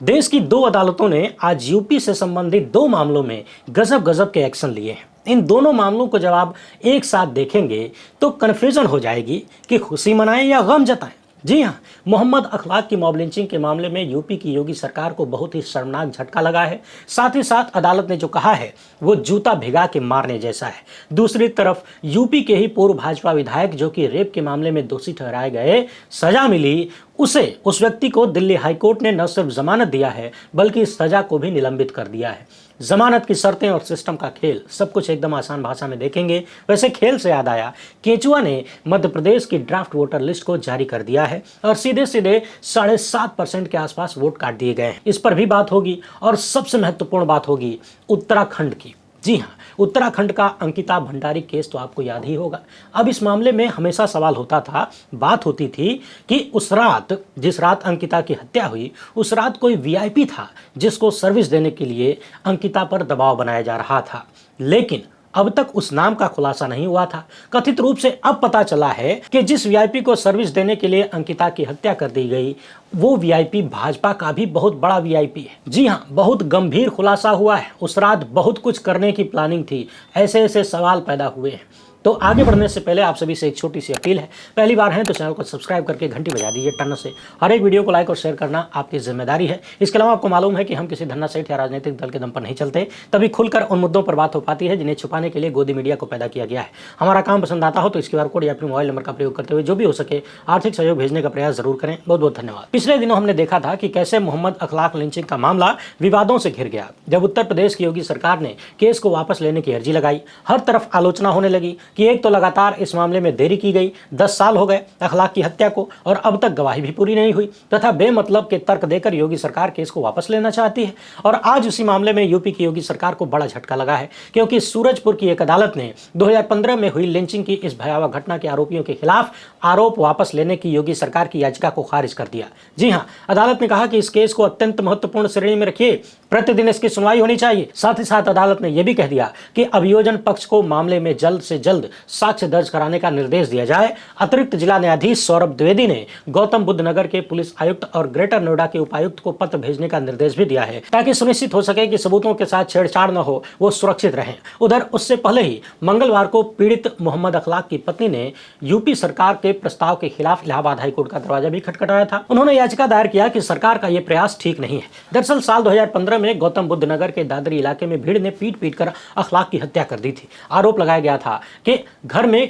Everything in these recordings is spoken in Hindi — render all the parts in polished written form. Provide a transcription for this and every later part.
देश की दो अदालतों ने आज यूपी से संबंधित दो मामलों में गजब गजब के एक्शन लिए हैं। इन दोनों मामलों को जब आप एक साथ देखेंगे तो कन्फ्यूजन हो जाएगी कि खुशी मनाएं या गम जताएं। जी हाँ, मोहम्मद अखलाक की मॉब लिंचिंग के मामले में यूपी की योगी सरकार को बहुत ही शर्मनाक झटका लगा है। साथ ही साथ अदालत ने जो कहा है वो जूता भिगा के मारने जैसा है। दूसरी तरफ यूपी के ही पूर्व भाजपा विधायक जो कि रेप के मामले में दोषी ठहराए गए, सजा मिली, उस व्यक्ति को दिल्ली हाईकोर्ट ने न सिर्फ जमानत दिया है बल्कि इस सजा को भी निलंबित कर दिया है। जमानत की शर्तें और सिस्टम का खेल, सब कुछ एकदम आसान भाषा में देखेंगे। वैसे खेल से याद आया, केंचुआ ने मध्य प्रदेश की ड्राफ्ट वोटर लिस्ट को जारी कर दिया है और सीधे सीधे 7.5% के आसपास वोट काट दिए गए हैं। इस पर भी बात होगी और सबसे महत्वपूर्ण बात होगी उत्तराखंड की। जी हाँ, उत्तराखंड का अंकिता भंडारी केस तो आपको याद ही होगा। अब इस मामले में हमेशा सवाल होता था, बात होती थी कि उस रात, जिस रात अंकिता की हत्या हुई, उस रात कोई वीआईपी था जिसको सर्विस देने के लिए अंकिता पर दबाव बनाया जा रहा था, लेकिन अब तक उस नाम का खुलासा नहीं हुआ था। कथित रूप से अब पता चला है कि जिस वीआईपी को सर्विस देने के लिए अंकिता की हत्या कर दी गई, वो वीआईपी भाजपा का भी बहुत बड़ा वीआईपी है। जी हाँ, बहुत गंभीर खुलासा हुआ है। उस रात बहुत कुछ करने की प्लानिंग थी, ऐसे ऐसे सवाल पैदा हुए हैं। तो आगे बढ़ने से पहले आप सभी से एक छोटी सी अपील है, पहली बार हैं तो चैनल को सब्सक्राइब करके घंटी बजा दीजिए टन से। हर एक वीडियो को लाइक और शेयर करना आपकी जिम्मेदारी है। इसके अलावा आपको मालूम है कि हम किसी धन्ना सेठ या राजनीतिक दल के दम पर नहीं चलते, तभी खुलकर उन मुद्दों पर बात हो पाती है जिन्हें छुपाने के लिए गोदी मीडिया को पैदा किया गया है। हमारा काम पसंद आता हो तो इस QR कोड या अपने मोबाइल नंबर का प्रयोग करते हुए जो भी हो सके आर्थिक सहयोग भेजने का प्रयास जरूर करें। बहुत बहुत धन्यवाद। पिछले दिनों हमने देखा था कि कैसे मोहम्मद अखलाक लिंचिंग का मामला विवादों से घिर गया। जब उत्तर प्रदेश की योगी सरकार ने केस को वापस लेने की अर्जी लगाई, हर तरफ आलोचना होने लगी कि एक तो लगातार इस मामले में देरी की गई, 10 साल हो गए अखलाक की हत्या को और अब तक गवाही भी पूरी नहीं हुई, तथा बेमतलब के तर्क देकर योगी सरकार केस को वापस लेना चाहती है। और आज उसी मामले में यूपी की योगी सरकार को बड़ा झटका लगा है, क्योंकि सूरजपुर की एक अदालत ने 2015 में हुई लिंचिंग की इस भयावह घटना के आरोपियों के खिलाफ आरोप वापस लेने की योगी सरकार की याचिका को खारिज कर दिया। जी हाँ, अदालत ने कहा कि इस केस को अत्यंत महत्वपूर्ण श्रेणी में रखिए, प्रतिदिन इसकी सुनवाई होनी चाहिए। साथ ही साथ अदालत ने यह भी कह दिया कि अभियोजन पक्ष को मामले में जल्द से जल्द साक्ष्य दर्ज कराने का निर्देश दिया जाए। अतिरिक्त जिला न्यायाधीश सौरभ द्विवेदी ने गौतम बुद्ध नगर के पुलिस आयुक्त और ग्रेटर नोएडा के उपायुक्त को पत्र भेजने का निर्देश भी दिया है, ताकि सुनिश्चित हो सके कि सबूतों के साथ छेड़छाड़ न हो, वो सुरक्षित रहें। उधर उससे पहले ही मंगलवार को पीड़ित मोहम्मद अखलाक की पत्नी ने यूपी सरकार के प्रस्ताव के खिलाफ इलाहाबाद हाईकोर्ट का दरवाजा भी खटखटाया था। उन्होंने याचिका दायर किया कि सरकार का यह प्रयास ठीक नहीं है। दरअसल साल 2015 में गौतम बुद्ध नगर के दादरी इलाके में भीड़ ने पीट कर अखलाक की हत्या कर दी थी। आरोप लगाया गया था कि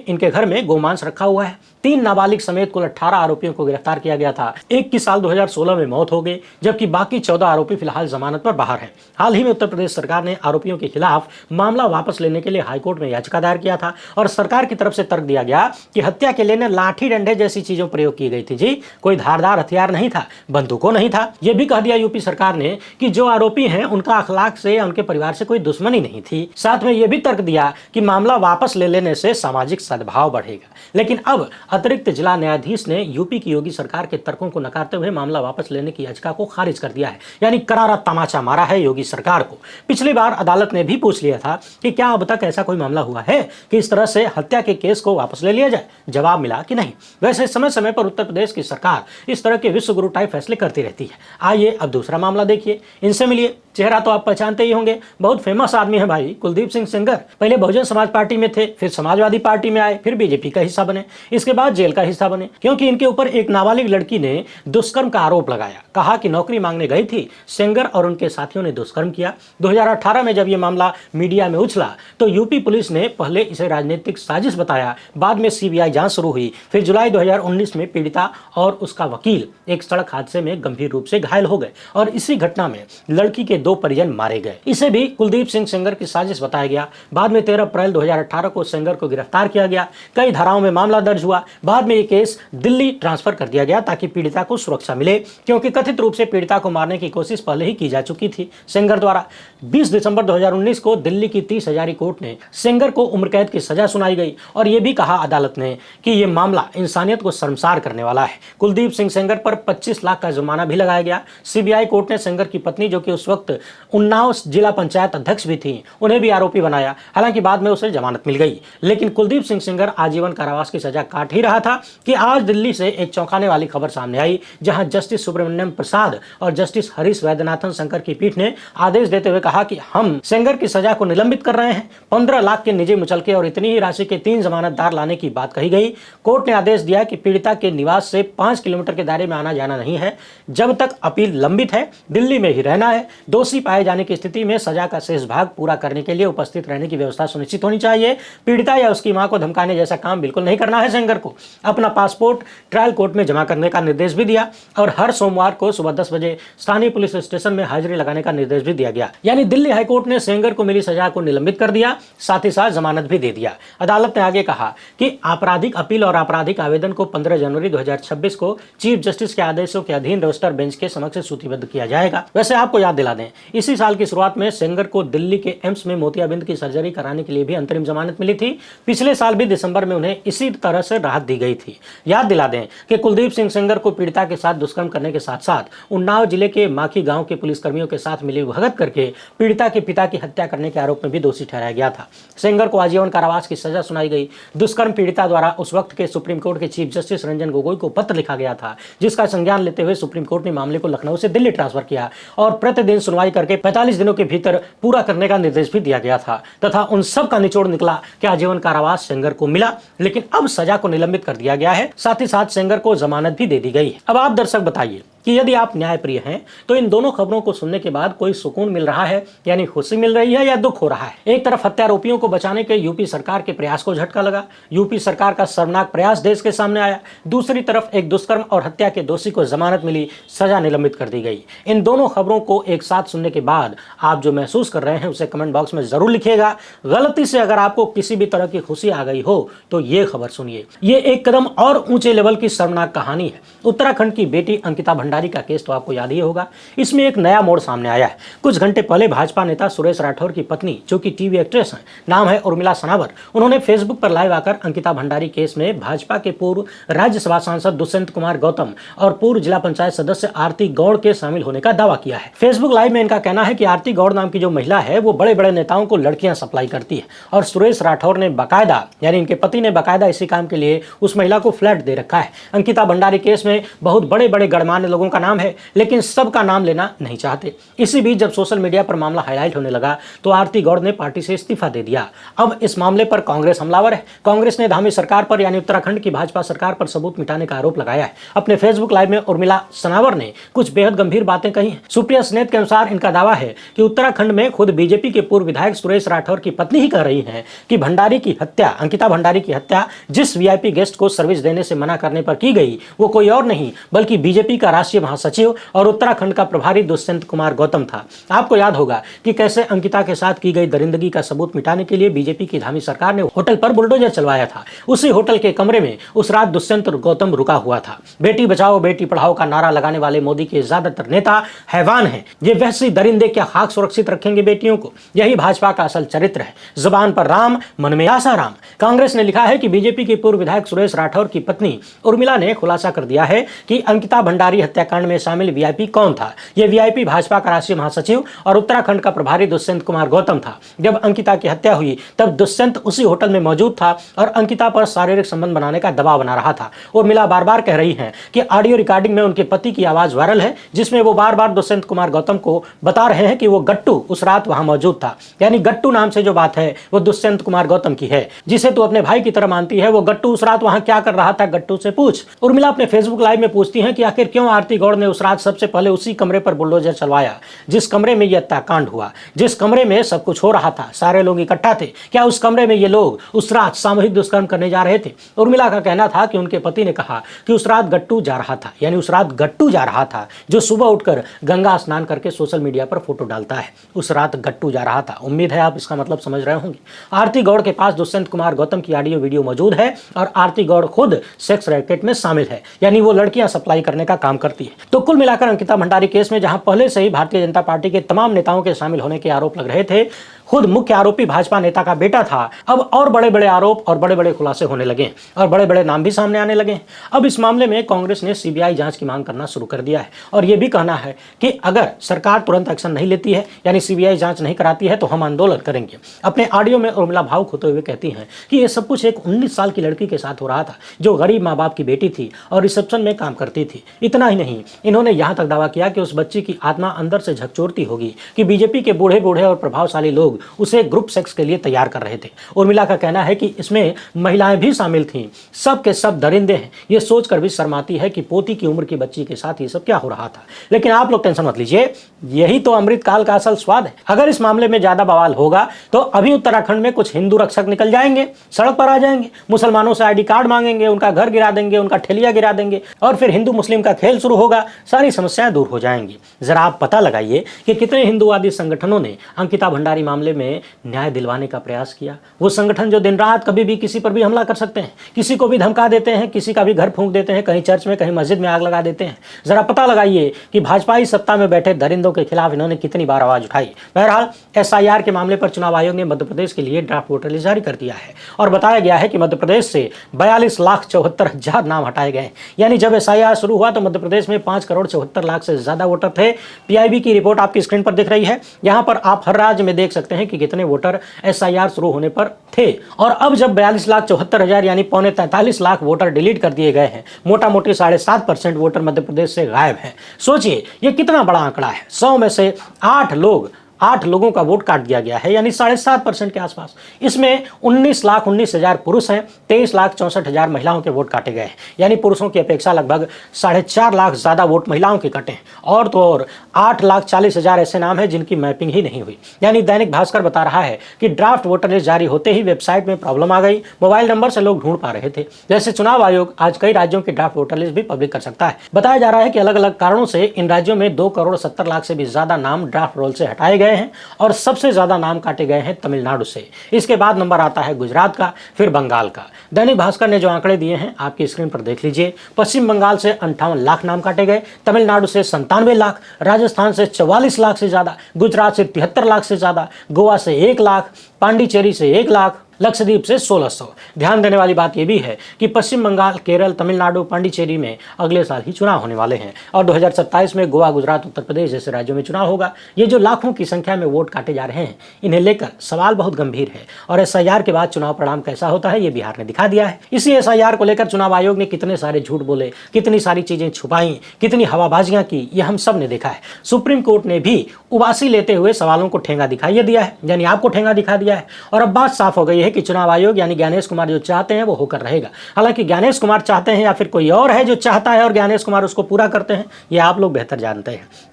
इनके घर में गोमांस रखा हुआ है। 3 नाबालिग समेत कुल 18 आरोपियों को गिरफ्तार किया गया था। एक की साल 2016 में मौत हो गई, जबकि बाकी 14 आरोपी फिलहाल जमानत पर बाहर हैं। हाल ही में उत्तर प्रदेश सरकार ने आरोपियों के खिलाफ मामला वापस लेने के लिए हाईकोर्ट में याचिका दायर किया था और सरकार की तरफ से तर्क दिया गया कि हत्या के लिए लाठी डंडे जैसी चीजों प्रयोग की गई थी। जी, कोई धारदार हथियार नहीं था, बंदूकों नहीं था। यह भी कह दिया यूपी सरकार ने कि जो आरोपी हैं उनका अखलाक से या उनके परिवार से कोई दुश्मनी नहीं थी। साथ में यह भी तर्क दिया कि मामला वापस ले लेने से सामाजिक सद्भाव बढ़ेगा। लेकिन अब अतिरिक्त जिला न्यायाधीश ने यूपी की योगी सरकार के तर्कों को नकारते हुए मामला वापस लेने की याचिका को खारिज कर दिया है। यानी करारा तमाचा मारा है योगी सरकार को। पिछली बार अदालत ने भी पूछ लिया था कि क्या अब तक ऐसा कोई मामला हुआ है कि इस तरह से हत्या के केस को वापस ले लिया जाए। जवाब मिला कि नहीं। वैसे समय समय पर उत्तर प्रदेश की सरकार इस तरह के विश्व गुरु टाइप फैसले करती रहती है। आइए अब दूसरा मामला देखिए, इनसे मिलिए। चेहरा तो आप पहचानते ही होंगे, बहुत फेमस आदमी है भाई, कुलदीप सिंह सेंगर। पहले बहुजन समाज पार्टी में थे, फिर समाजवादी पार्टी में आए, फिर बीजेपी का हिस्सा बने, इसके बाद जेल का हिस्सा बने, क्योंकि इनके ऊपर एक नाबालिग लड़की ने दुष्कर्म का आरोप लगाया। कहा कि नौकरी मांगने गई थी, सेंगर और उनके साथियों ने दुष्कर्म किया। 2018 में जब यह मामला मीडिया में उछला तो यूपी पुलिस ने पहले इसे राजनीतिक साजिश बताया, बाद में सीबीआई जांच शुरू हुई। फिर जुलाई 2019 में पीड़िता और उसका वकील एक सड़क हादसे में गंभीर रूप से घायल हो गए और इसी घटना में लड़की के 2 परिजन मारे गए। इसे भी कुलदीप सिंह सेंगर की साजिश बताया गया। बाद में 13 अप्रैल 2018 को सेंगर को गिरफ्तार किया गया। कई धाराओं में मामला दर्ज हुआ। बाद में ये केस दिल्ली ट्रांसफर कर दिया गया ताकि पीड़िता को सुरक्षा मिले, क्योंकि कथित रूप से पीड़िता को मारने की कोशिश पहले ही की जा चुकी थी सेंगर द्वारा। 20 दिसंबर 2019 को दिल्ली की 30 हजारी कोर्ट ने सेंगर को उम्र कैद की सजा सुनाई गई और यह भी कहा अदालत ने कि यह मामला इंसानियत को शर्मसार करने वाला है। कुलदीप सिंह सेंगर पर 25 लाख का जुर्माना भी लगाया गया। सीबीआई कोर्ट ने सेंगर की पत्नी, जो कि उस वक्त उन्नाव जिला पंचायत अध्यक्ष भी थी, उन्हें भी आरोपी बनाया। हालांकि बाद में उसे जमानत मिल गई, लेकिन कुलदीप सिंह सेंगर आजीवन कारावास की सजा काट ही रहा था कि आज दिल्ली से एक चौंकाने वाली खबर सामने आई, जहां जस्टिस सुब्रमण्यम प्रसाद और जस्टिस हरीश वैद्यनाथन शंकर की पीठ ने आदेश देते हुए कहा कि हम सेंगर की सजा को निलंबित कर रहे हैं। 15 लाख के निजी मुचलके और इतनी ही राशि के 3 जमानतदार लाने की बात कही गई। कोर्ट ने आदेश दिया कि पीड़िता के निवास से 5 किलोमीटर के दायरे में आना जाना नहीं है। जब तक अपील लंबित है, दिल्ली में ही रहना है। दोषी पाए जाने की स्थिति में सजा का शेष भाग पूरा करने के लिए उपस्थित रहने की व्यवस्था सुनिश्चित होनी चाहिए। पीड़िता या उसकी मां को धमकाने जैसा काम बिल्कुल नहीं करना है। सेंगर को अपना पासपोर्ट ट्रायल कोर्ट में जमा करने का निर्देश भी दिया और हर सोमवार को सुबह 10 बजे स्थानीय पुलिस स्टेशन में हाजिरी लगाने का निर्देश भी दिया गया। यानी दिल्ली हाईकोर्ट ने सेंगर को मिली सजा को निलंबित कर दिया, साथ ही साथ जमानत भी दे दिया। अदालत ने आगे कहा कि आपराधिक अपील और आपराधिक आवेदन को 15 जनवरी 2026 को चीफ जस्टिस के आदेशों के अधीन रजिस्टर बेंच के समक्ष सूचीबद्ध किया जाएगा। वैसे आपको याद दिला दें, इसी साल की शुरुआत में सेंगर को दिल्ली के एम्स में मोतियाबिंद की सर्जरी कराने के लिए भी अंतरिम जमानत मिली थी। पिछले साल भी दिसंबर में उन्हें इसी तरह से राहत दी गई थी। याद दिला दें कि कुलदीप सिंह सेंगर को पीड़िता के साथ दुष्कर्म करने के साथ साथ उन्नाव जिले के माखी गांव के पुलिसकर्मियों के साथ मिली भगत करके पीड़िता के पिता की हत्या करने के आरोप में भी दोषी ठहराया गया था। सेंगर को आजीवन कारावास की सजा सुनाई गई। दुष्कर्म पीड़िता द्वारा उस वक्त के सुप्रीम कोर्ट के चीफ जस्टिस रंजन गोगोई को पत्र लिखा गया था, जिसका संज्ञान लेते हुए सुप्रीम कोर्ट ने मामले को लखनऊ से दिल्ली ट्रांसफर किया और प्रतिदिन सुनवाई करके 45 दिनों के भीतर पूरा करने का निर्देश भी दिया गया था तथा उन सब का निचोड़ निकला कि आजीवन कारावास सेंगर को मिला, लेकिन अब सजा को निलंबित कर दिया गया है। साथ ही साथ सेंगर को जमानत भी दे दी गई है। अब आप दर्शक बताइए कि यदि आप न्यायप्रिय हैं तो इन दोनों खबरों को सुनने के बाद कोई सुकून मिल रहा है, यानी खुशी मिल रही है, या दुख हो रहा है। एक तरफ हत्यारोपियों को बचाने के यूपी सरकार के प्रयास को झटका लगा, यूपी सरकार का शर्मनाक प्रयास देश के सामने आया। दूसरी तरफ एक दुष्कर्म और हत्या के दोषी को जमानत मिली, सजा निलंबित कर दी गई। इन दोनों खबरों को एक साथ सुनने के बाद आप जो महसूस कर रहे हैं उसे कमेंट बॉक्स में जरूर लिखिएगा। गलती से अगर आपको किसी भी तरह की खुशी आ गई हो तो ये खबर सुनिए। ये एक कदम और ऊंचे लेवल की शर्मनाक कहानी है। उत्तराखंड की बेटी अंकिता भंडारी का केस तो आपको याद ही होगा। इसमें एक नया मोड़ सामने आया है। कुछ घंटे पहले भाजपा नेता सुरेश राठौर की पत्नी, जो कि टीवी एक्ट्रेस हैं, नाम है उर्मिला सनावर, उन्होंने फेसबुक पर लाइव आकर अंकिता भंडारी केस में भाजपा के पूर्व राज्यसभा सांसद दुष्यंत कुमार गौतम और पूर्व जिला पंचायत सदस्य आरती गौड़ के शामिल होने का दावा किया है। फेसबुक लाइव में इनका कहना है कि आरती गौड़ नाम की जो महिला है वो बड़े बड़े नेताओं को लड़कियां सप्लाई करती है और सुरेश राठौर ने बाकायदा, यानी इनके पति ने बाकायदा इसी काम के लिए उस महिला को फ्लैट दे रखा है। अंकिता भंडारी केस में बहुत बड़े बड़े गणमान्य लोगों का नाम है, लेकिन सबका नाम लेना नहीं चाहते। इसी बीच जब सोशल मीडिया पर मामला हाईलाइट होने लगा तो आरती गौड़ ने पार्टी से इस्तीफा दे दिया। अब इस मामले पर कांग्रेस हमलावर है। कांग्रेस ने धामी सरकार पर, यानी उत्तराखंड की भाजपा सरकार पर सबूत मिटाने का आरोप लगाया है। अपने फेसबुक लाइव में उर्मिला सनावर ने कुछ बेहद गंभीर बातें कही हैं। सुप्रिया स्नेत के अनुसार इनका दावा है कि उत्तराखंड में खुद बीजेपी के पूर्व विधायक सुरेश राठौर की पत्नी ही कह रही है कि भंडारी की हत्या, अंकिता भंडारी की हत्या जिस वीआईपी गेस्ट को सर्विस देने से मना करने पर की गई वो कोई और नहीं बल्कि बीजेपी का राष्ट्रीय महासचिव और उत्तराखंड का प्रभारी दुष्यंत कुमार गौतम था। आपको याद होगा कि कैसे अंकिता के साथ की गई दरिंदगी का सबूत मिटाने के लिए बीजेपी की धामी सरकार ने होटल पर बुलडोजर चलवाया था। उसी होटल के कमरे में उस रात दुष्यंत गौतम रुका हुआ था। बेटी बचाओ बेटी पढ़ाओ का नारा लगाने वाले मोदी के ज्यादातर नेता हैवान हैं। ये वैसी दरिंदे क्या खाक सुरक्षित रखेंगे बेटियों को? यही भाजपा का असल चरित्र है। जुबान पर राम, मन में आसाराम। कांग्रेस ने लिखा है कि बीजेपी के पूर्व विधायक सुरेश राठौर की पत्नी उर्मिला ने खुलासा कर दिया है कि अंकिता भंडारी हत्याकांड में शामिल वीआईपी कौन था। यह वीआईपी भाजपा का राष्ट्रीय महासचिव और उत्तराखंड का प्रभारी दुष्यंत कुमार गौतम था। जब अंकिता की हत्या हुई तब दुष्यंत उसी होटल में मौजूद था और अंकिता पर शारीरिक संबंध बनाने का दबाव बना रहा था। उर्मिला बार बार कह रही हैं कि ऑडियो रिकॉर्डिंग में उनके पति की आवाज वायरल है, जिसमें वो बार बार दुष्यंत कुमार गौतम को बता रहे हैं कि वो गट्टू उस रात वहां मौजूद था। यानी गट्टू नाम से जो बात है वो दुष्यंत कुमार गौतम की है, जिसे तू अपने भाई की तरह मानती है। वो गट्टू उस रात वहां क्या कर रहा था, गट्टू से पूछ। उर्मिला अपने फेसबुक लाइव में पूछती हैं कि आखिर क्यों आरती गौड़ ने उस रात सबसे पहले उसी कमरे पर बुलडोजर चलवाया जिस कमरे में यह हत्याकांड हुआ, जिस कमरे में सब कुछ हो रहा था, सारे लोग इकट्ठा थे। क्या उस कमरे में ये लोग उस रात सामूहिक दुष्कर्म करने जा रहे थे? उर्मिला का कहना था कि उनके पति ने कहा कि उस रात गट्टू जा रहा था, यानी उस रात गट्टू जा रहा था जो सुबह उठकर गंगा स्नान करके सोशल मीडिया पर फोटो डालता है। उस रात गट्टू जा रहा था। उम्मीद है आप इसका मतलब समझ रहे होंगे। आरती गौड़ के पास दुष्यंत कुमार गौतम की ऑडियो वीडियो मौजूद है और आरती गौड़ खुद सेक्स रैकेट में शामिल है, यानी वो लड़कियां सप्लाई करने का काम करती है। तो कुल मिलाकर अंकिता भंडारी केस में जहां पहले से ही भारतीय जनता पार्टी के तमाम नेताओं के शामिल होने के आरोप लग रहे थे, खुद मुख्य आरोपी भाजपा नेता का बेटा था। अब और बड़े बड़े आरोप और बड़े बड़े खुलासे होने लगे और बड़े बड़े नाम भी सामने आने लगे। अब इस मामले में कांग्रेस ने सीबीआई जांच की मांग करना शुरू कर दिया है और यह भी कहना है कि अगर सरकार तुरंत एक्शन नहीं लेती है, यानी सीबीआई जांच नहीं कराती है, तो हम आंदोलन करेंगे। अपने ऑडियो में उर्मिला भावुक होते हुए कहती हैं कि यह सब कुछ एक 19 साल की लड़की के साथ हो रहा था जो गरीब माँ बाप की बेटी थी और रिसेप्शन में काम करती थी। इतना ही नहीं, इन्होंने यहां तक दावा किया कि उस बच्ची की आत्मा अंदर से झकझोरती होगी कि बीजेपी के बूढ़े बूढ़े और प्रभावशाली लोग उसे ग्रुप सेक्स के लिए तैयार कर रहे थे। उर्मिला का कहना है कि इसमें महिलाएं भी शामिल थीं। सब के सब दरिंदे हैं। ये सोचकर भी शर्म आती है कि पोती की उम्र की बच्ची के साथ ये सब क्या हो रहा था। लेकिन आप लोग टेंशन मत लीजिए, यही तो अमृत काल का असल स्वाद है। अगर इस मामले में ज्यादा बवाल होगा तो अभी उत्तराखंड में कुछ हिंदू रक्षक निकल जाएंगे, सड़क पर आ जाएंगे, मुसलमानों से आईडी कार्ड मांगेंगे, उनका घर गिरा देंगे, उनका ठेलिया गिरा देंगे और फिर हिंदू मुस्लिम का खेल शुरू होगा। सारी समस्याएं दूर हो जाएंगी। जरा आप पता लगाइए कि कितने हिंदूवादी संगठनों ने अंकिता भंडारी मामले में न्याय दिलवाने का प्रयास किया। वो संगठन जो दिन रात कभी भी किसी पर भी हमला कर सकते हैं, किसी को भी धमका देते हैं, किसी का भी घर फूंक देते हैं, कहीं चर्च में कहीं मस्जिद में आग लगा देते हैं। जरा पता लगाइए कि भाजपाई सत्ता में बैठे दरिंदों के खिलाफ इन्होंने कितनी बार आवाज उठाई। बहरहाल एसआईआर के मामले पर चुनाव आयोग ने मध्य प्रदेश के लिए ड्राफ्ट वोटर लिस्ट जारी कर दिया है और बताया गया है कि मध्य प्रदेश से 42,74,000 नाम हटाए गए। यानी जब एसआईआर शुरू हुआ तो मध्य प्रदेश में 5,74,00,000 से ज्यादा वोटर थे। पीआईबी की रिपोर्ट आपकी स्क्रीन पर दिख रही है। यहां पर आप हर राज्य में देख सकते हैं कि कितने वोटर एसआईआर शुरू होने पर थे और अब जब 42,74,000 यानी पौने 43 लाख वोटर डिलीट कर दिए गए हैं, मोटा मोटी 7.5% वोटर मध्य प्रदेश से गायब हैं। सोचिए ये कितना बड़ा आंकड़ा है। 100 में से 8 लोगों का वोट काट दिया गया है, यानी 7.5% के आसपास। इसमें 19,19,000 पुरुष हैं, 23,64,000 महिलाओं के वोट काटे गए हैं, यानी पुरुषों की अपेक्षा लगभग 4.5 लाख ज्यादा वोट महिलाओं के कटे हैं। और तो और 8,40,000 ऐसे नाम हैं जिनकी मैपिंग ही नहीं हुई। यानी दैनिक भास्कर बता रहा है कि ड्राफ्ट वोटर लिस्ट जारी होते ही वेबसाइट में प्रॉब्लम आ गई, मोबाइल नंबर से लोग ढूंढ पा रहे थे। जैसे चुनाव आयोग आज कई राज्यों की ड्राफ्ट वोटर लिस्ट भी पब्लिक कर सकता है। बताया जा रहा है कि अलग अलग कारणों से इन राज्यों में 2,70,00,000 से भी ज्यादा नाम ड्राफ्ट रोल से हटाए गए हैं और सबसे ज्यादा नाम काटे गए हैं तमिलनाडु से। इसके बाद नंबर आता है गुजरात का, फिर बंगाल का। दैनिक भास्कर ने जो आंकड़े दिए हैं आपकी स्क्रीन पर देख लीजिए। पश्चिम बंगाल से 58 लाख नाम काटे गए, तमिलनाडु से 97 लाख, राजस्थान से 44 लाख से ज्यादा, गुजरात से 73 लाख से ज्यादा, गोवा से 1 लाख, पांडिचेरी से 1 लाख, लक्षद्वीप से 1600। ध्यान देने वाली बात यह भी है कि पश्चिम बंगाल, केरल, तमिलनाडु, पांडिचेरी में अगले साल ही चुनाव होने वाले हैं और 2027 में गोवा, गुजरात, उत्तर प्रदेश जैसे राज्यों में चुनाव होगा। ये जो लाखों की संख्या में वोट काटे जा रहे हैं, इन्हें लेकर सवाल बहुत गंभीर है और एसआईआर के बाद चुनाव परिणाम कैसा होता है ये बिहार ने दिखा दिया है। इसी एसआईआर को लेकर चुनाव आयोग ने कितने सारे झूठ बोले, कितनी सारी चीजें छुपाई, कितनी हवाबाजियां की, ये हम सब ने देखा है। सुप्रीम कोर्ट ने भी उबासी लेते हुए सवालों को ठेंगा दिखाई दिया है, यानी आपको ठेंगा दिखा दिया है और अब बात साफ हो गई है कि चुनाव आयोग यानी ज्ञानेश कुमार जो चाहते हैं वो होकर रहेगा। हालांकि ज्ञानेश कुमार चाहते हैं या फिर कोई और है जो चाहता है और ज्ञानेश कुमार उसको पूरा करते हैं, ये आप लोग बेहतर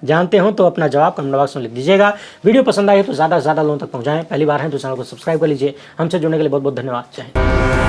जानते हो तो अपना जवाब कमेंट बॉक्स में लिख दीजिएगा। वीडियो पसंद आई तो ज्यादा से ज्यादा लोगों तक पहुंचाएं। पहली बार है तो चैनल को सब्सक्राइब कर लीजिए। हमसे जुड़ने के लिए बहुत बहुत धन्यवाद। जय हिंद।